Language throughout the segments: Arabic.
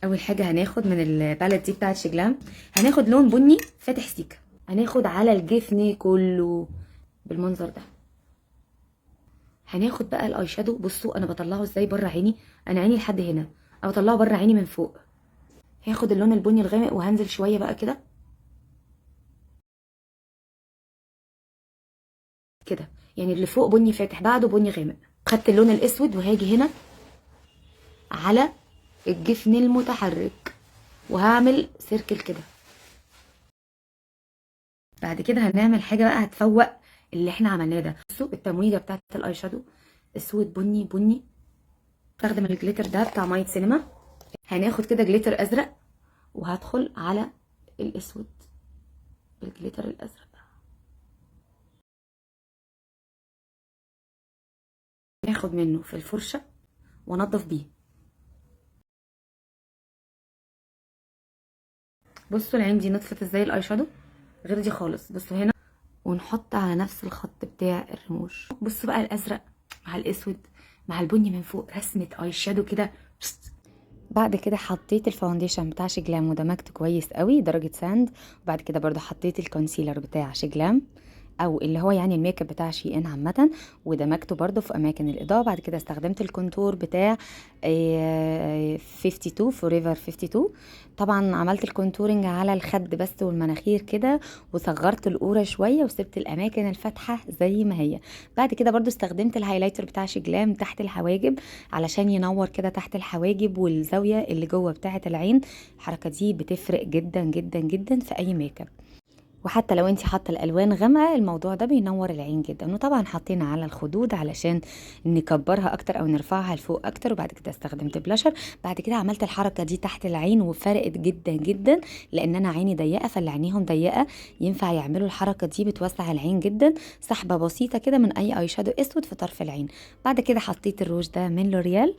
اول حاجه هناخد من الباليت دي بتاعت شجلام، هناخد لون بني فاتح سيكا، هناخد على الجفن كله بالمنظر ده. هناخد بقى الاي شادو، بصوا انا بطلعه ازاي بره عيني، انا عيني لحد هنا، انا بطلعه بره عيني من فوق. هاخد اللون البني الغامق وهنزل شويه بقى كده كده، يعني اللي فوق بني فاتح بعده بني غامق. خدت اللون الاسود وهاجي هنا على الجفن المتحرك وهعمل سيركل كده. بعد كده هنعمل حاجه بقى هتفوق اللي احنا عملناه ده. بصوا التمويجه بتاعت الاي شادو اسود بني بني. استخدم الجليتر ده بتاع مايت سينما. هناخد كده جليتر ازرق وهدخل على الاسود بالجليتر الازرق. ناخد منه في الفرشه وانضف بيه. بصوا العين دي نطفت ازاي الاي شادو، غير دي خالص. بصوا هنا ونحط على نفس الخط بتاع الرموش. بصوا بقى الازرق مع الاسود مع البني من فوق، رسمه اي شادو كده. بعد كده حطيت الفاونديشن بتاع شجلام ودمجته كويس قوي درجه ساند. وبعد كده برضو حطيت الكونسيلر بتاع شجلام او اللي هو يعني الميك اب بتاع شي ان عامه، ودمجته برده في اماكن الاضاءه. بعد كده استخدمت الكونتور بتاع 52 فوريفر 52. طبعا عملت الكونتورنج على الخد بس والمناخير كده، وصغرت القوره شويه وسبت الاماكن الفاتحه زي ما هي. بعد كده برده استخدمت الهايلايتر بتاع شجلام تحت الحواجب علشان ينور كده تحت الحواجب والزاويه اللي جوه بتاعه العين. الحركه دي بتفرق جدا جدا جدا في اي ميك اب، وحتى لو انت حاطه الالوان غامقه الموضوع ده بينور العين جدا. وطبعا حطينا على الخدود علشان نكبرها اكتر او نرفعها لفوق اكتر. وبعد كده استخدمت بلاشر. بعد كده عملت الحركه دي تحت العين وفرقت جدا جدا، لان انا عيني ضيقه فاللي عينيهم ضيقه ينفع يعملوا الحركه دي، بتوسع العين جدا. سحبه بسيطه كده من اي اي شادو اسود في طرف العين. بعد كده حطيت الروج ده من لوريال،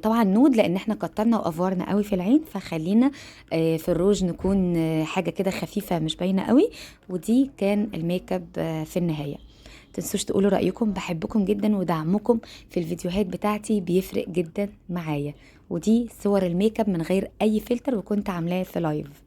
طبعا نود لان احنا كترنا وافورنا قوي في العين، فخلينا في الروج نكون حاجه كده خفيفه مش باينه قوي. ودي كان الميك اب في النهايه. تنسوش تقولوا رايكم، بحبكم جدا ودعمكم في الفيديوهات بتاعتي بيفرق جدا معايا. ودي صور الميك اب من غير اي فلتر وكنت عاملاه في لايف.